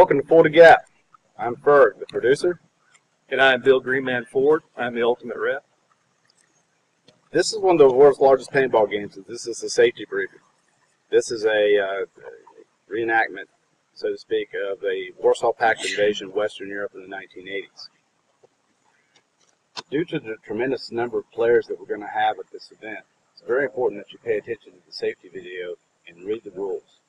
Welcome to Fulda Gap. I'm Ferg, the producer. And I'm Bill Greenman Ford. I'm the ultimate rep. This is one of the world's largest paintball games. This is a safety briefing. This is a reenactment, so to speak, of the Warsaw Pact invasion of Western Europe in the 1980s. Due to the tremendous number of players that we're going to have at this event, it's very important that you pay attention to the safety video and read the rules.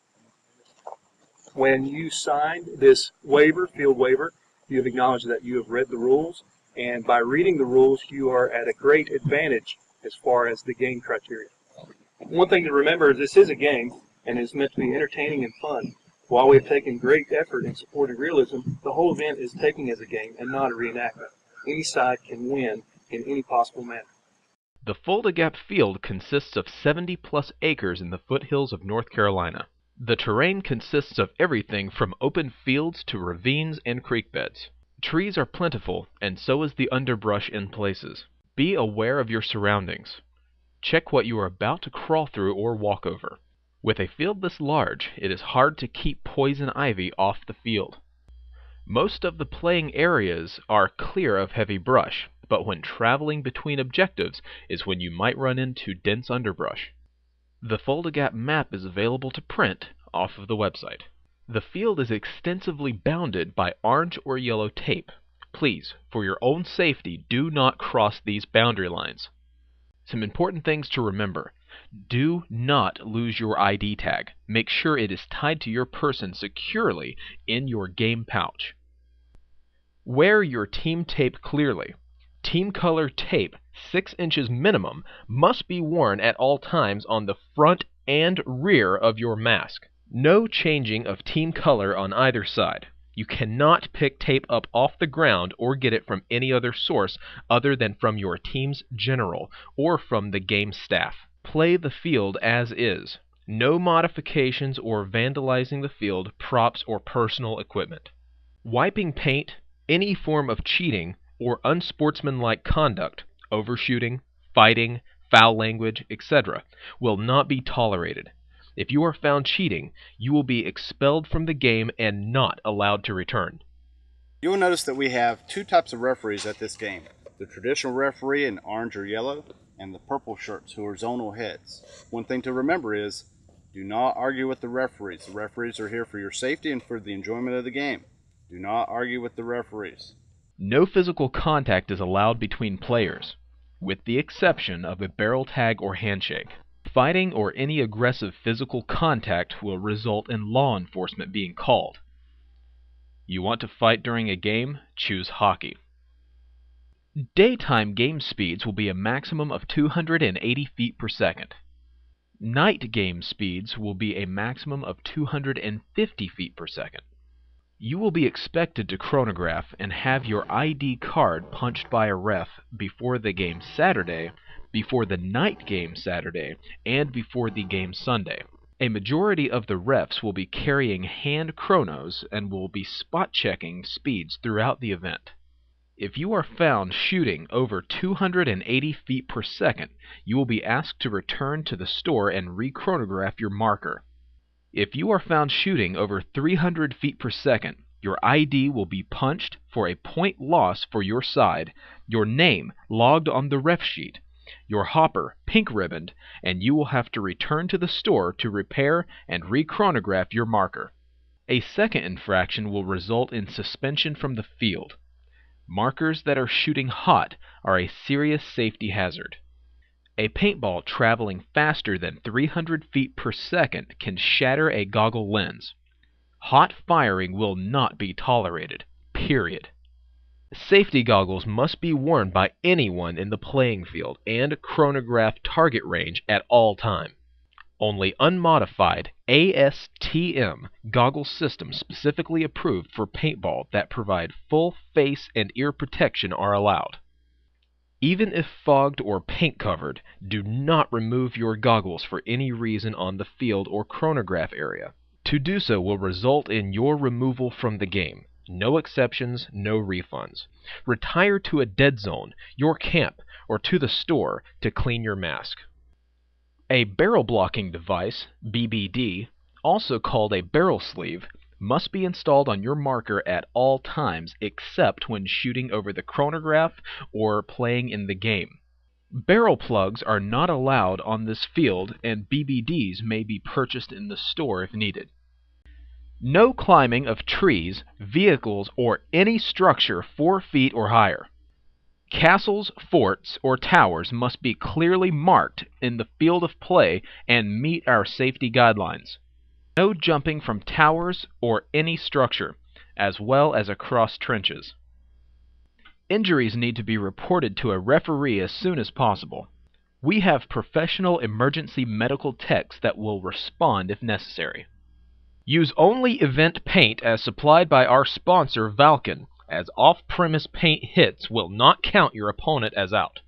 When you signed this waiver, field waiver, you have acknowledged that you have read the rules, and by reading the rules, you are at a great advantage as far as the game criteria. One thing to remember is this is a game, and it's meant to be entertaining and fun. While we have taken great effort in supporting realism, the whole event is taken as a game and not a reenactment. Any side can win in any possible manner. The Fulda Gap field consists of 70-plus acres in the foothills of North Carolina. The terrain consists of everything from open fields to ravines and creek beds. Trees are plentiful, and so is the underbrush in places. Be aware of your surroundings. Check what you are about to crawl through or walk over. With a field this large, it is hard to keep poison ivy off the field. Most of the playing areas are clear of heavy brush, but when traveling between objectives is when you might run into dense underbrush. The Fulda Gap map is available to print off of the website. The field is extensively bounded by orange or yellow tape. Please, for your own safety, do not cross these boundary lines. Some important things to remember. Do not lose your ID tag. Make sure it is tied to your person securely in your game pouch. Wear your team tape clearly. Team color tape, 6 inches minimum, must be worn at all times on the front and rear of your mask. No changing of team color on either side. You cannot pick tape up off the ground or get it from any other source other than from your team's general or from the game staff. Play the field as is. No modifications or vandalizing the field, props, or personal equipment. Wiping paint, any form of cheating, or unsportsmanlike conduct, overshooting, fighting, foul language, etc., will not be tolerated. If you are found cheating, you will be expelled from the game and not allowed to return. You will notice that we have two types of referees at this game. The traditional referee in orange or yellow, and the purple shirts who are zonal heads. One thing to remember is, do not argue with the referees. The referees are here for your safety and for the enjoyment of the game. Do not argue with the referees. No physical contact is allowed between players, with the exception of a barrel tag or handshake. Fighting or any aggressive physical contact will result in law enforcement being called. You want to fight during a game? Choose hockey. Daytime game speeds will be a maximum of 280 feet per second. Night game speeds will be a maximum of 250 feet per second. You will be expected to chronograph and have your ID card punched by a ref before the game Saturday, before the night game Saturday, and before the game Sunday. A majority of the refs will be carrying hand chronos and will be spot checking speeds throughout the event. If you are found shooting over 280 feet per second, you will be asked to return to the store and re-chronograph your marker. If you are found shooting over 300 feet per second, your ID will be punched for a point loss for your side, your name logged on the ref sheet, your hopper pink ribboned, and you will have to return to the store to repair and re-chronograph your marker. A second infraction will result in suspension from the field. Markers that are shooting hot are a serious safety hazard. A paintball traveling faster than 300 feet per second can shatter a goggle lens. Hot firing will not be tolerated, period. Safety goggles must be worn by anyone in the playing field and chronograph target range at all time. Only unmodified ASTM goggle systems specifically approved for paintball that provide full face and ear protection are allowed. Even if fogged or paint covered, do not remove your goggles for any reason on the field or chronograph area. To do so will result in your removal from the game. No exceptions, no refunds. Retire to a dead zone, your camp, or to the store to clean your mask. A barrel blocking device, BBD, also called a barrel sleeve, must be installed on your marker at all times except when shooting over the chronograph or playing in the game. Barrel plugs are not allowed on this field, and BBDs may be purchased in the store if needed. No climbing of trees, vehicles, or any structure 4 feet or higher. Castles, forts, or towers must be clearly marked in the field of play and meet our safety guidelines. No jumping from towers or any structure, as well as across trenches. Injuries need to be reported to a referee as soon as possible. We have professional emergency medical techs that will respond if necessary. Use only event paint as supplied by our sponsor Valken, as off-premise paint hits will not count your opponent as out.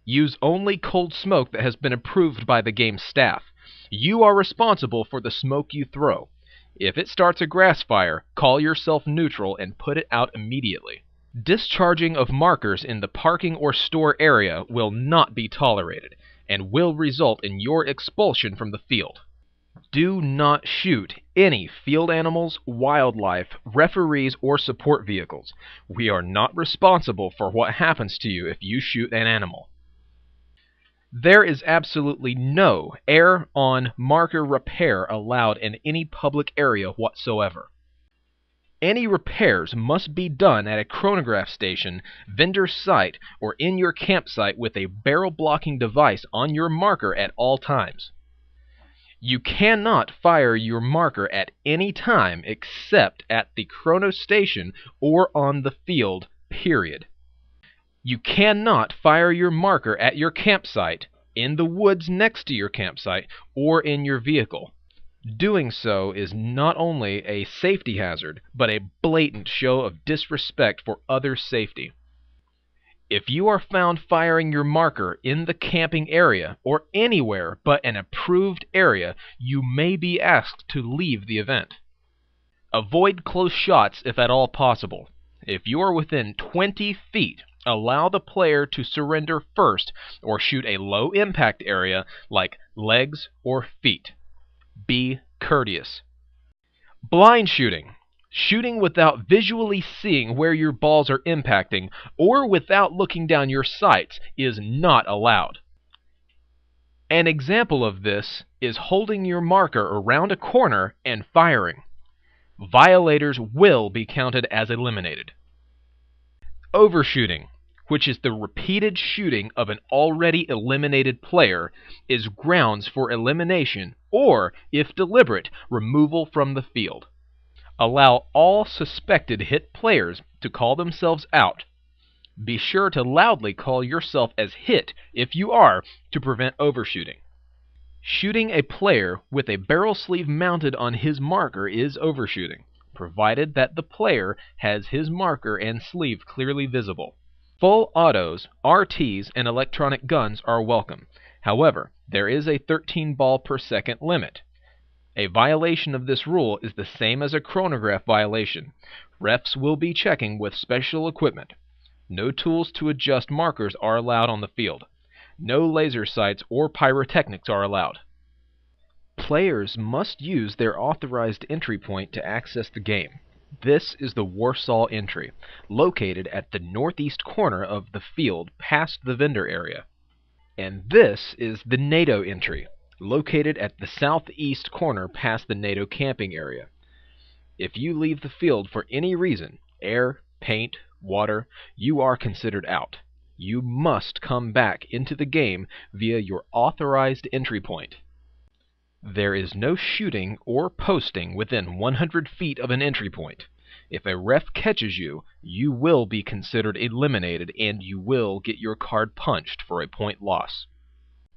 Use only cold smoke that has been approved by the game staff. You are responsible for the smoke you throw. If it starts a grass fire, call yourself neutral and put it out immediately. Discharging of markers in the parking or store area will not be tolerated and will result in your expulsion from the field. Do not shoot any field animals, wildlife, referees, or support vehicles. We are not responsible for what happens to you if you shoot an animal. There is absolutely no air-on marker repair allowed in any public area whatsoever. Any repairs must be done at a chronograph station, vendor site, or in your campsite with a barrel blocking device on your marker at all times. You cannot fire your marker at any time except at the chrono station or on the field, period. You cannot fire your marker at your campsite, in the woods next to your campsite, or in your vehicle. Doing so is not only a safety hazard, but a blatant show of disrespect for others' safety. If you are found firing your marker in the camping area or anywhere but an approved area, you may be asked to leave the event. Avoid close shots if at all possible. If you are within 20 feet, allow the player to surrender first or shoot a low impact area like legs or feet. Be courteous. Blind shooting. Shooting without visually seeing where your balls are impacting or without looking down your sights is not allowed. An example of this is holding your marker around a corner and firing. Violators will be counted as eliminated. Overshooting, which is the repeated shooting of an already eliminated player, is grounds for elimination or, if deliberate, removal from the field. Allow all suspected hit players to call themselves out. Be sure to loudly call yourself as hit if you are to prevent overshooting. Shooting a player with a barrel sleeve mounted on his marker is overshooting, provided that the player has his marker and sleeve clearly visible. Full autos, RTs, and electronic guns are welcome. However, there is a 13 ball per second limit. A violation of this rule is the same as a chronograph violation. Refs will be checking with special equipment. No tools to adjust markers are allowed on the field. No laser sights or pyrotechnics are allowed. Players must use their authorized entry point to access the game. This is the Warsaw entry, located at the northeast corner of the field past the vendor area. And this is the NATO entry, located at the southeast corner past the NATO camping area. If you leave the field for any reason, air, paint, water, you are considered out. You must come back into the game via your authorized entry point. There is no shooting or posting within 100 feet of an entry point. If a ref catches you, you will be considered eliminated and you will get your card punched for a point loss.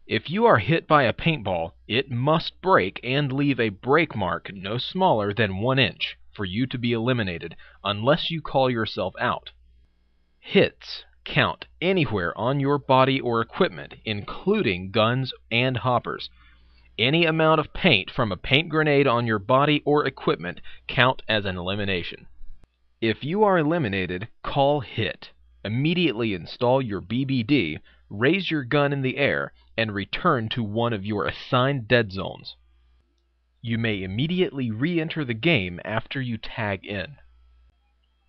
If you are hit by a paintball, it must break and leave a break mark no smaller than 1 inch for you to be eliminated unless you call yourself out. Hits count anywhere on your body or equipment, including guns and hoppers. Any amount of paint from a paint grenade on your body or equipment count as an elimination. If you are eliminated, call hit. Immediately install your BBD, raise your gun in the air, and return to one of your assigned dead zones. You may immediately re-enter the game after you tag in.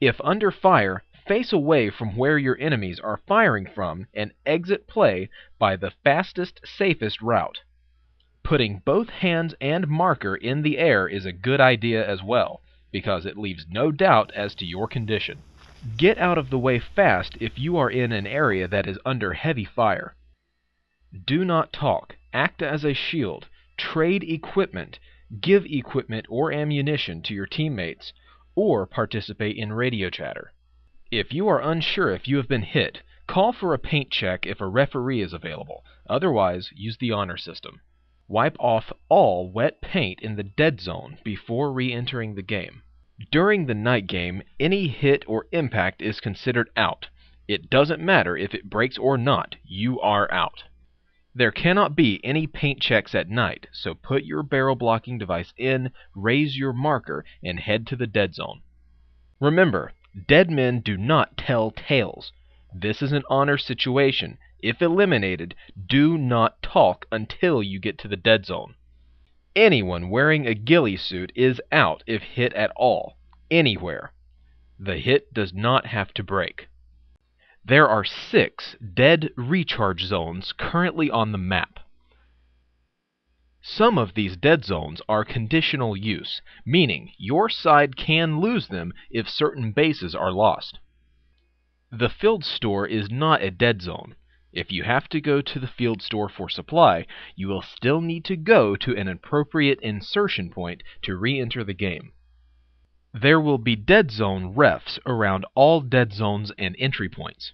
If under fire, face away from where your enemies are firing from and exit play by the fastest, safest route. Putting both hands and marker in the air is a good idea as well, because it leaves no doubt as to your condition. Get out of the way fast if you are in an area that is under heavy fire. Do not talk, act as a shield, trade equipment, give equipment or ammunition to your teammates, or participate in radio chatter. If you are unsure if you have been hit, call for a paint check if a referee is available. Otherwise, use the honor system. Wipe off all wet paint in the dead zone before re-entering the game. During the night game, any hit or impact is considered out. It doesn't matter if it breaks or not, you are out. There cannot be any paint checks at night, so put your barrel blocking device in, raise your marker, and head to the dead zone. Remember, dead men do not tell tales. This is an honor situation. If eliminated, do not talk until you get to the dead zone. Anyone wearing a ghillie suit is out if hit at all, anywhere. The hit does not have to break. There are 6 dead recharge zones currently on the map. Some of these dead zones are conditional use, meaning your side can lose them if certain bases are lost. The field store is not a dead zone. If you have to go to the field store for supply, you will still need to go to an appropriate insertion point to re-enter the game. There will be dead zone refs around all dead zones and entry points.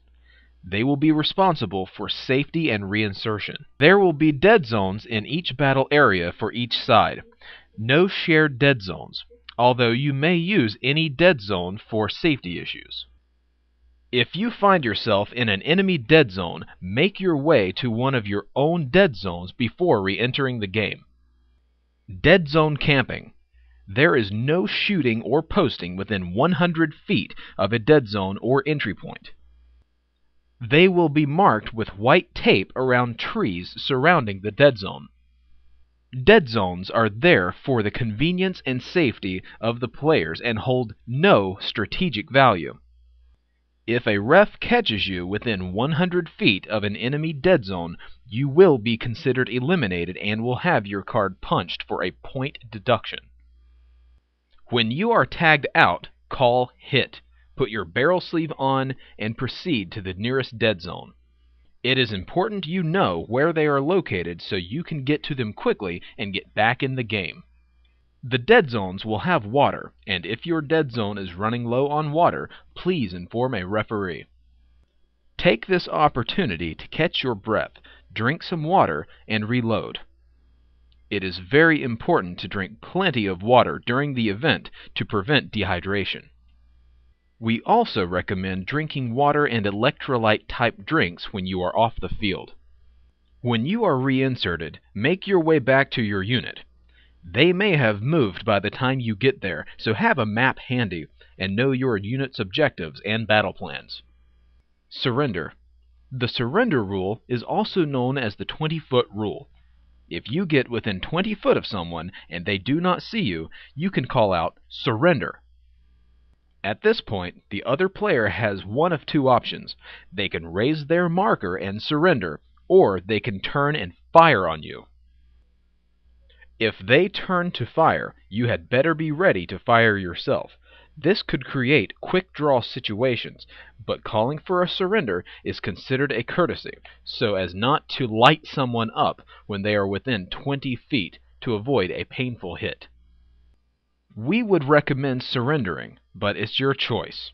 They will be responsible for safety and reinsertion. There will be dead zones in each battle area for each side. No shared dead zones, although you may use any dead zone for safety issues. If you find yourself in an enemy dead zone, make your way to one of your own dead zones before re-entering the game. Dead zone camping. There is no shooting or posting within 100 feet of a dead zone or entry point. They will be marked with white tape around trees surrounding the dead zone. Dead zones are there for the convenience and safety of the players and hold no strategic value. If a ref catches you within 100 feet of an enemy dead zone, you will be considered eliminated and will have your card punched for a point deduction. When you are tagged out, call hit. Put your barrel sleeve on and proceed to the nearest dead zone. It is important you know where they are located so you can get to them quickly and get back in the game. The dead zones will have water, and if your dead zone is running low on water, please inform a referee. Take this opportunity to catch your breath, drink some water, and reload. It is very important to drink plenty of water during the event to prevent dehydration. We also recommend drinking water and electrolyte-type drinks when you are off the field. When you are reinserted, make your way back to your unit. They may have moved by the time you get there, so have a map handy and know your unit's objectives and battle plans. Surrender. The surrender rule is also known as the 20-foot rule. If you get within 20 foot of someone and they do not see you, you can call out, "Surrender." At this point, the other player has one of 2 options. They can raise their marker and surrender, or they can turn and fire on you. If they turn to fire, you had better be ready to fire yourself. This could create quick draw situations, but calling for a surrender is considered a courtesy, so as not to light someone up when they are within 20 feet to avoid a painful hit. We would recommend surrendering, but it's your choice.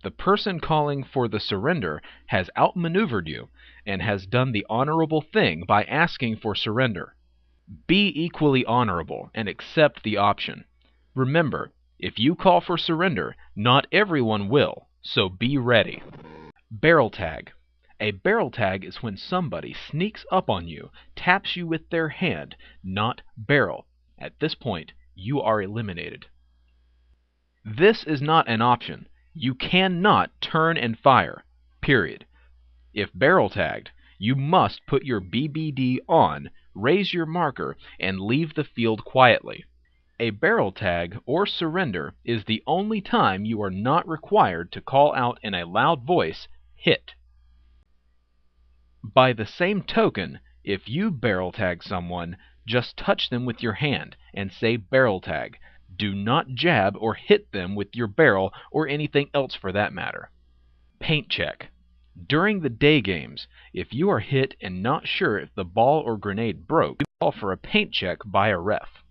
The person calling for the surrender has outmaneuvered you and has done the honorable thing by asking for surrender. Be equally honorable and accept the option. Remember, if you call for surrender, not everyone will, so be ready. Barrel tag. A barrel tag is when somebody sneaks up on you, taps you with their hand, not barrel. At this point, you are eliminated. This is not an option. You cannot turn and fire, period. If barrel tagged, You must put your BBD on, raise your marker, and leave the field quietly. A barrel tag or surrender is the only time you are not required to call out in a loud voice, "Hit." By the same token, if you barrel tag someone, just touch them with your hand and say barrel tag. Do not jab or hit them with your barrel or anything else for that matter. Paint check. During the day games, if you are hit and not sure if the ball or grenade broke, you call for a paint check by a ref.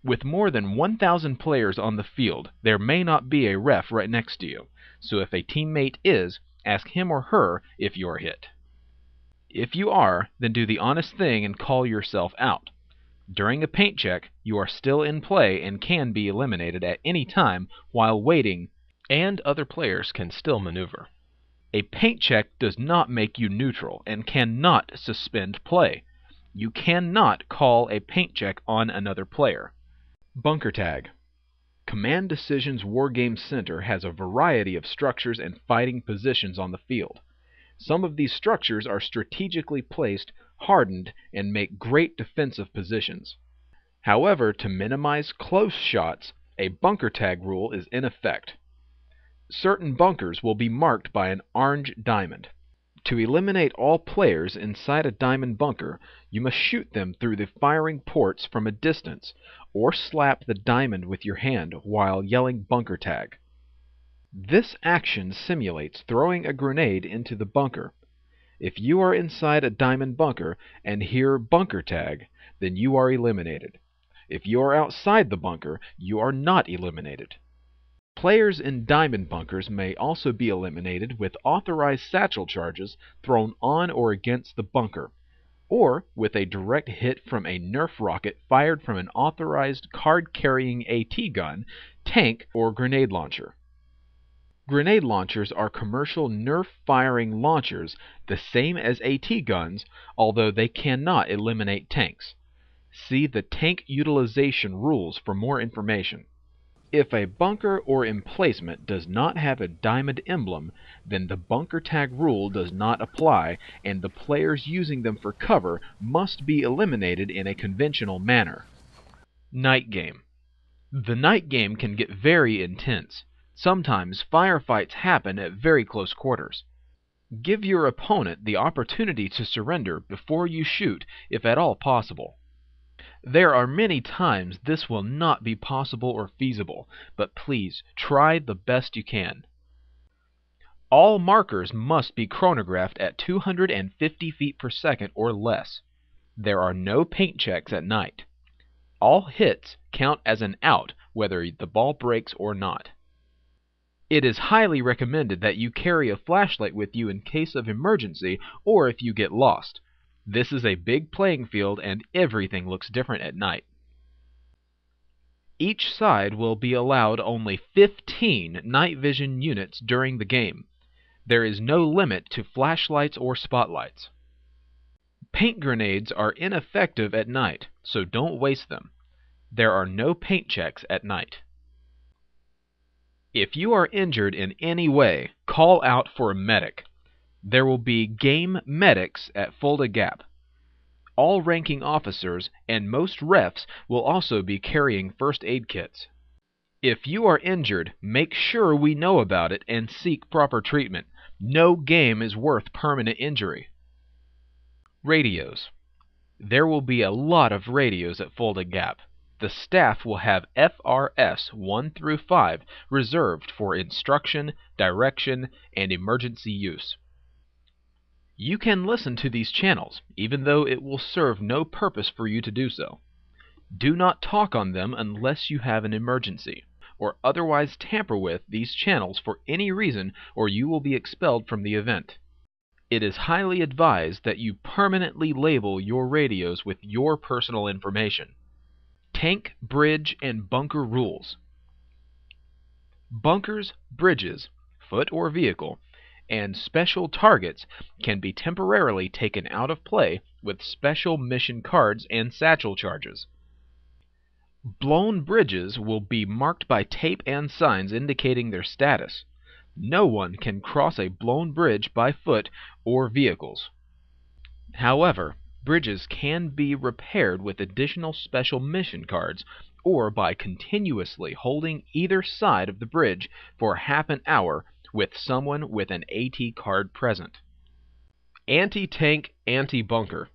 With more than 1,000 players on the field, there may not be a ref right next to you, so if a teammate is, ask him or her if you are hit. If you are, then do the honest thing and call yourself out. During a paint check, you are still in play and can be eliminated at any time while waiting, and other players can still maneuver. A paint check does not make you neutral and cannot suspend play. You cannot call a paint check on another player. Bunker tag. Command Decisions Wargame Center has a variety of structures and fighting positions on the field. Some of these structures are strategically placed, hardened, and make great defensive positions. However, to minimize close shots, a bunker tag rule is in effect. Certain bunkers will be marked by an orange diamond. To eliminate all players inside a diamond bunker, you must shoot them through the firing ports from a distance, or slap the diamond with your hand while yelling bunker tag. This action simulates throwing a grenade into the bunker. If you are inside a diamond bunker and hear bunker tag, then you are eliminated. If you are outside the bunker, you are not eliminated. Players in diamond bunkers may also be eliminated with authorized satchel charges thrown on or against the bunker, or with a direct hit from a Nerf rocket fired from an authorized card-carrying AT gun, tank, or grenade launcher. Grenade launchers are commercial Nerf-firing launchers, the same as AT guns, although they cannot eliminate tanks. See the tank utilization rules for more information. If a bunker or emplacement does not have a diamond emblem, then the bunker tag rule does not apply, and the players using them for cover must be eliminated in a conventional manner. Night game. The night game can get very intense. Sometimes firefights happen at very close quarters. Give your opponent the opportunity to surrender before you shoot, if at all possible. There are many times this will not be possible or feasible, but please try the best you can. All markers must be chronographed at 250 feet per second or less. There are no paint checks at night. All hits count as an out whether the ball breaks or not. It is highly recommended that you carry a flashlight with you in case of emergency or if you get lost. This is a big playing field and everything looks different at night. Each side will be allowed only 15 night vision units during the game. There is no limit to flashlights or spotlights. Paint grenades are ineffective at night, so don't waste them. There are no paint checks at night. If you are injured in any way, call out for a medic. There will be game medics at Fulda Gap. All ranking officers and most refs will also be carrying first aid kits. If you are injured, make sure we know about it and seek proper treatment. No game is worth permanent injury. Radios. There will be a lot of radios at Fulda Gap. The staff will have FRS 1 through 5 reserved for instruction, direction, and emergency use. You can listen to these channels, even though it will serve no purpose for you to do so. Do not talk on them unless you have an emergency, or otherwise tamper with these channels for any reason, or you will be expelled from the event. It is highly advised that you permanently label your radios with your personal information. Tank, bridge, and bunker rules. Bunkers, bridges, foot or vehicle, and special targets can be temporarily taken out of play with special mission cards and satchel charges. Blown bridges will be marked by tape and signs indicating their status. No one can cross a blown bridge by foot or vehicles. However, bridges can be repaired with additional special mission cards or by continuously holding either side of the bridge for half an hour with someone with an AT card present. Anti-tank, anti-bunker.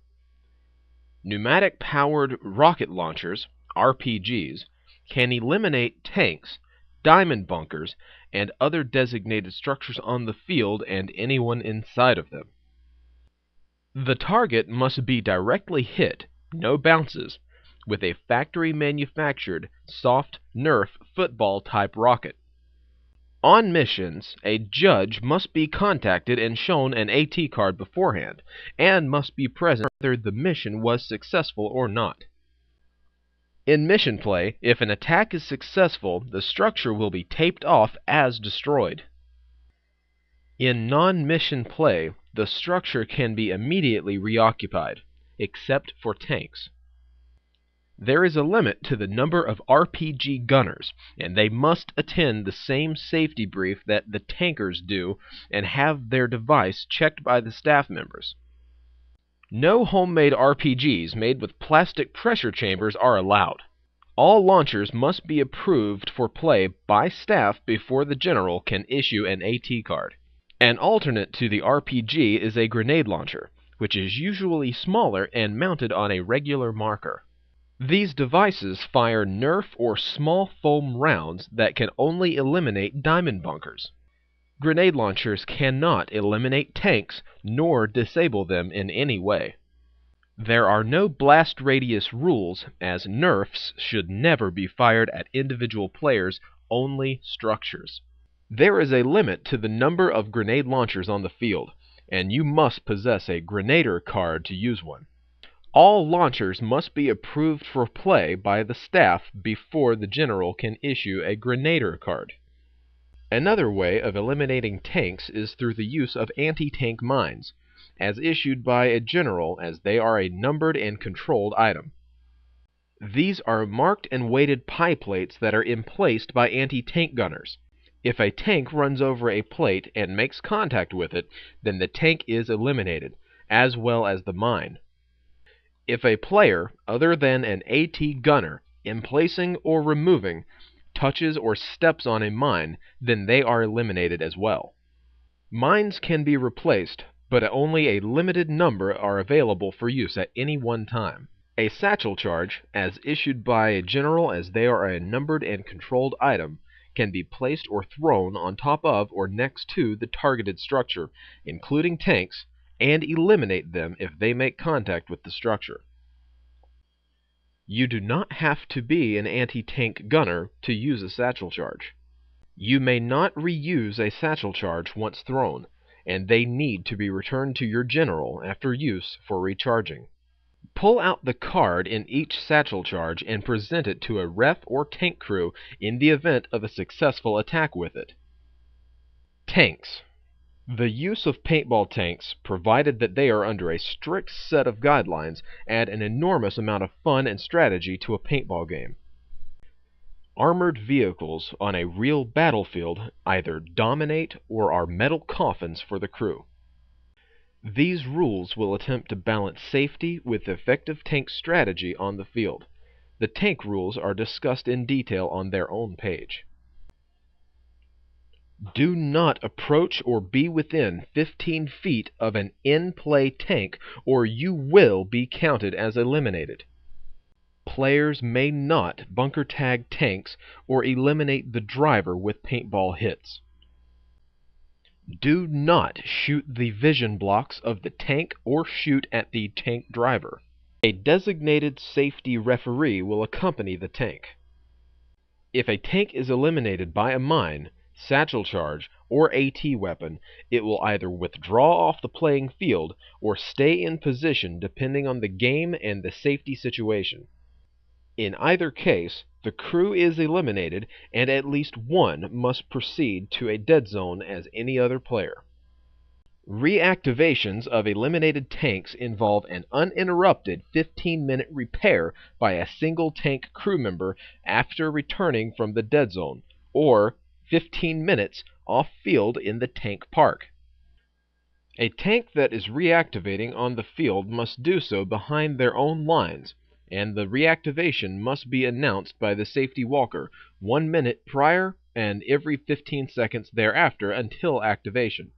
Pneumatic-powered rocket launchers, RPGs, can eliminate tanks, diamond bunkers, and other designated structures on the field and anyone inside of them. The target must be directly hit, no bounces, with a factory-manufactured soft Nerf football-type rocket. On missions, a judge must be contacted and shown an AT card beforehand, and must be present whether the mission was successful or not. In mission play, if an attack is successful, the structure will be taped off as destroyed. In non-mission play, the structure can be immediately reoccupied, except for tanks. There is a limit to the number of RPG gunners, and they must attend the same safety brief that the tankers do and have their device checked by the staff members. No homemade RPGs made with plastic pressure chambers are allowed. All launchers must be approved for play by staff before the general can issue an AT card. An alternate to the RPG is a grenade launcher, which is usually smaller and mounted on a regular marker. These devices fire Nerf or small foam rounds that can only eliminate diamond bunkers. Grenade launchers cannot eliminate tanks nor disable them in any way. There are no blast radius rules, as Nerfs should never be fired at individual players, only structures. There is a limit to the number of grenade launchers on the field, and you must possess a Grenader card to use one. All launchers must be approved for play by the staff before the general can issue a Grenader card. Another way of eliminating tanks is through the use of anti-tank mines, as issued by a general, as they are a numbered and controlled item. These are marked and weighted pie plates that are emplaced by anti-tank gunners. If a tank runs over a plate and makes contact with it, then the tank is eliminated, as well as the mine. If a player, other than an AT gunner, emplacing or removing, touches or steps on a mine, then they are eliminated as well. Mines can be replaced, but only a limited number are available for use at any one time. A satchel charge, as issued by a general as they are a numbered and controlled item, can be placed or thrown on top of or next to the targeted structure, including tanks, and eliminate them if they make contact with the structure. You do not have to be an anti-tank gunner to use a satchel charge. You may not reuse a satchel charge once thrown, and they need to be returned to your general after use for recharging. Pull out the card in each satchel charge and present it to a ref or tank crew in the event of a successful attack with it. Tanks. The use of paintball tanks, provided that they are under a strict set of guidelines, add an enormous amount of fun and strategy to a paintball game. Armored vehicles on a real battlefield either dominate or are metal coffins for the crew. These rules will attempt to balance safety with effective tank strategy on the field. The tank rules are discussed in detail on their own page. Do not approach or be within 15 feet of an in-play tank, or you will be counted as eliminated. Players may not bunker tag tanks or eliminate the driver with paintball hits. Do not shoot the vision blocks of the tank or shoot at the tank driver. A designated safety referee will accompany the tank. If a tank is eliminated by a mine, satchel charge, or AT weapon, it will either withdraw off the playing field or stay in position depending on the game and the safety situation. In either case, the crew is eliminated and at least one must proceed to a dead zone as any other player. Reactivations of eliminated tanks involve an uninterrupted 15-minute repair by a single tank crew member after returning from the dead zone, or 15 minutes off-field in the tank park. A tank that is reactivating on the field must do so behind their own lines, and the reactivation must be announced by the safety walker 1 minute prior and every 15 seconds thereafter until activation.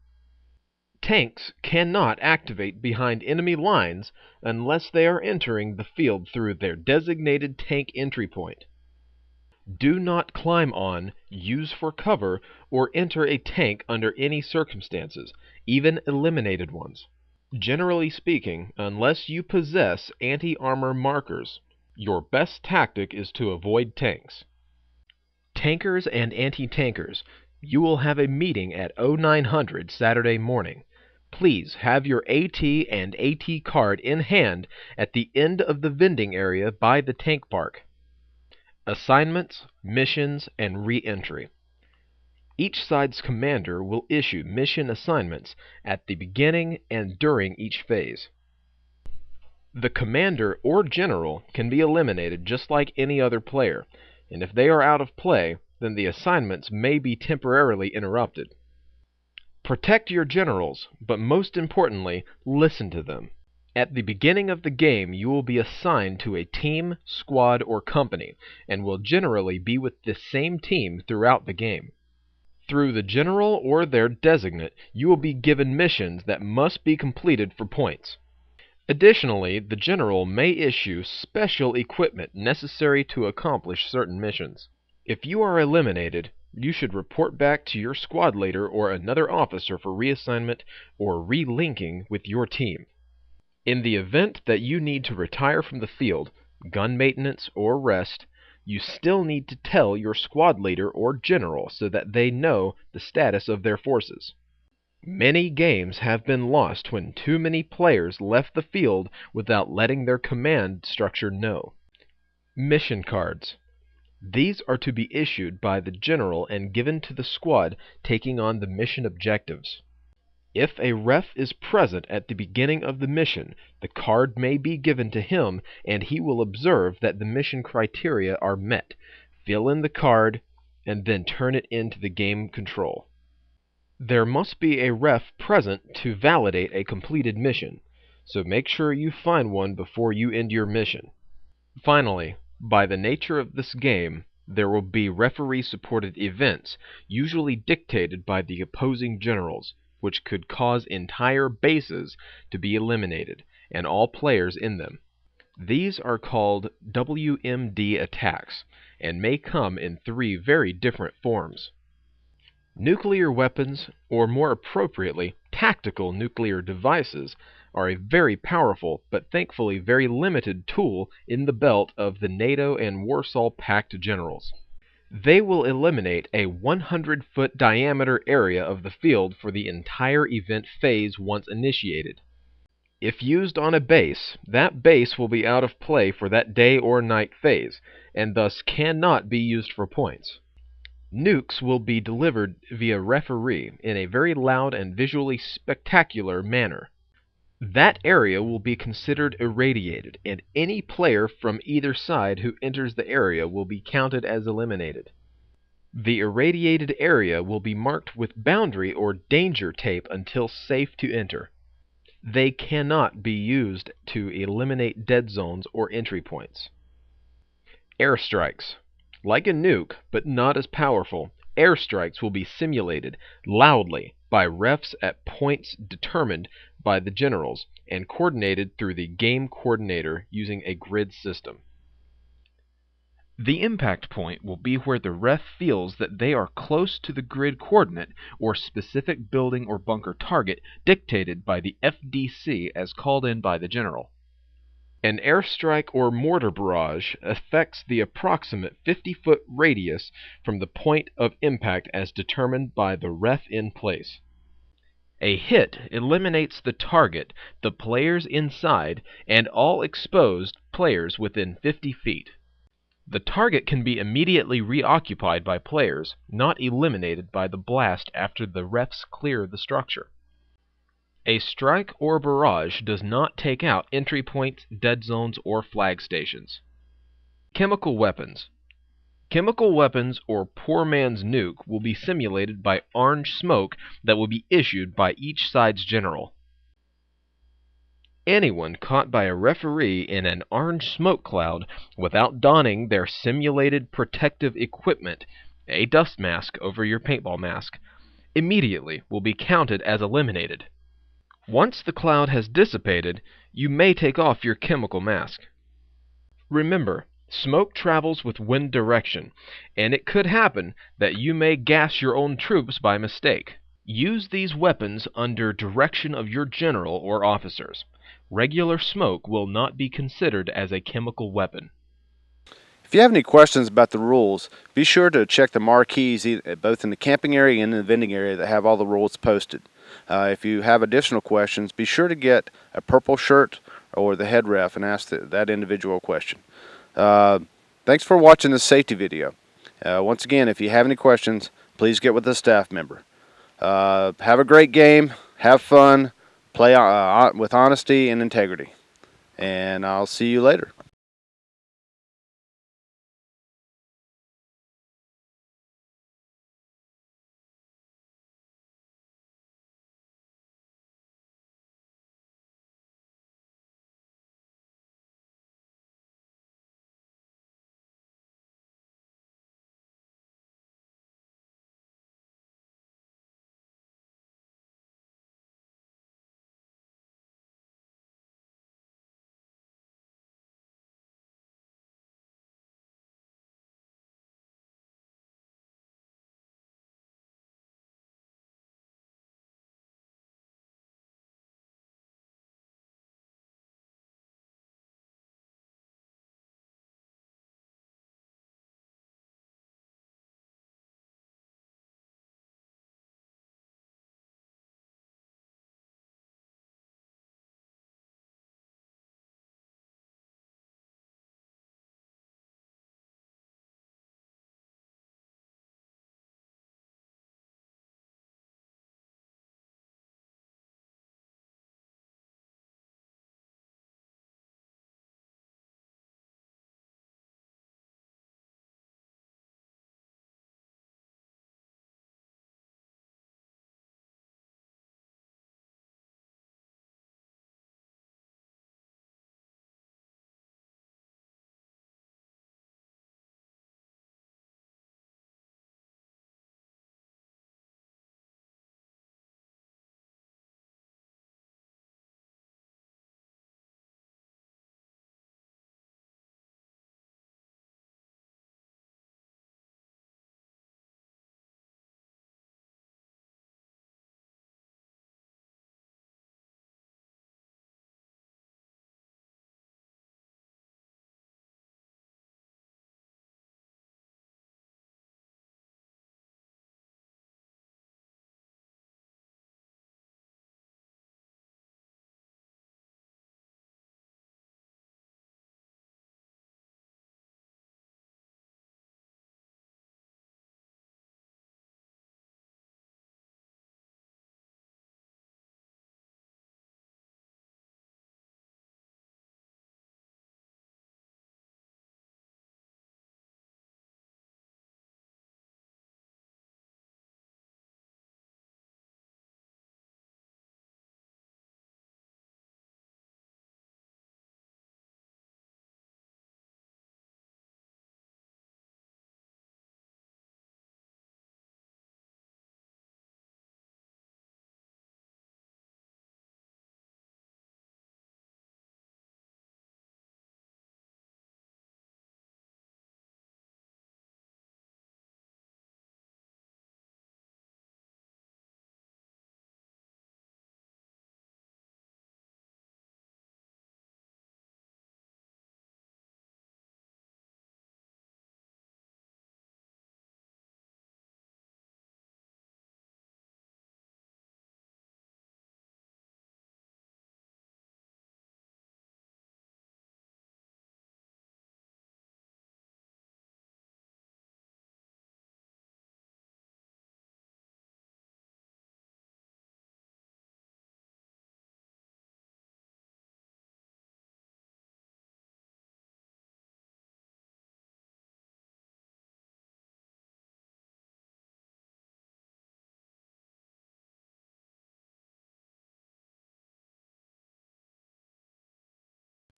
Tanks cannot activate behind enemy lines unless they are entering the field through their designated tank entry point. Do not climb on, use for cover, or enter a tank under any circumstances, even eliminated ones. Generally speaking, unless you possess anti-armor markers, your best tactic is to avoid tanks. Tankers and anti-tankers, you will have a meeting at 0900 Saturday morning. Please have your AT and AT card in hand at the end of the vending area by the tank park. Assignments, missions, and re-entry. Each side's commander will issue mission assignments at the beginning and during each phase. The commander or general can be eliminated just like any other player, and if they are out of play, then the assignments may be temporarily interrupted. Protect your generals, but most importantly, listen to them. At the beginning of the game, you will be assigned to a team, squad, or company, and will generally be with the same team throughout the game. Through the general or their designate, you will be given missions that must be completed for points. Additionally, the general may issue special equipment necessary to accomplish certain missions. If you are eliminated, you should report back to your squad leader or another officer for reassignment or relinking with your team. In the event that you need to retire from the field, gun maintenance, or rest, you still need to tell your squad leader or general so that they know the status of their forces. Many games have been lost when too many players left the field without letting their command structure know. Mission cards. These are to be issued by the general and given to the squad taking on the mission objectives. If a ref is present at the beginning of the mission, the card may be given to him and he will observe that the mission criteria are met, fill in the card, and then turn it into the game control. There must be a ref present to validate a completed mission, so make sure you find one before you end your mission. Finally, by the nature of this game, there will be referee-supported events, usually dictated by the opposing generals, which could cause entire bases to be eliminated, and all players in them. These are called WMD attacks, and may come in 3 very different forms. Nuclear weapons, or more appropriately, tactical nuclear devices, are a very powerful, but thankfully very limited tool in the belt of the NATO and Warsaw Pact generals. They will eliminate a 100-foot diameter area of the field for the entire event phase once initiated. If used on a base, that base will be out of play for that day or night phase, and thus cannot be used for points. Nukes will be delivered via referee in a very loud and visually spectacular manner. That area will be considered irradiated, and any player from either side who enters the area will be counted as eliminated. The irradiated area will be marked with boundary or danger tape until safe to enter. They cannot be used to eliminate dead zones or entry points. Airstrikes. Like a nuke, but not as powerful, airstrikes will be simulated loudly by refs at points determined by the generals and coordinated through the game coordinator using a grid system. The impact point will be where the ref feels that they are close to the grid coordinate or specific building or bunker target dictated by the FDC as called in by the general. An airstrike or mortar barrage affects the approximate 50-foot radius from the point of impact as determined by the ref in place. A hit eliminates the target, the players inside, and all exposed players within 50 feet. The target can be immediately reoccupied by players, not eliminated by the blast after the refs clear the structure. A strike or barrage does not take out entry points, dead zones, or flag stations. Chemical weapons. Chemical weapons or poor man's nuke will be simulated by orange smoke that will be issued by each side's general. Anyone caught by a referee in an orange smoke cloud without donning their simulated protective equipment, a dust mask over your paintball mask, immediately will be counted as eliminated. Once the cloud has dissipated, you may take off your chemical mask. Remember, smoke travels with wind direction, and it could happen that you may gas your own troops by mistake. Use these weapons under direction of your general or officers. Regular smoke will not be considered as a chemical weapon. If you have any questions about the rules, be sure to check the marquees both in the camping area and in the vending area that have all the rules posted. If you have additional questions, be sure to get a purple shirt or the head ref and ask that individual question. Thanks for watching this safety video. Once again, if you have any questions, please get with a staff member. Have a great game, have fun, play with honesty and integrity, and I'll see you later.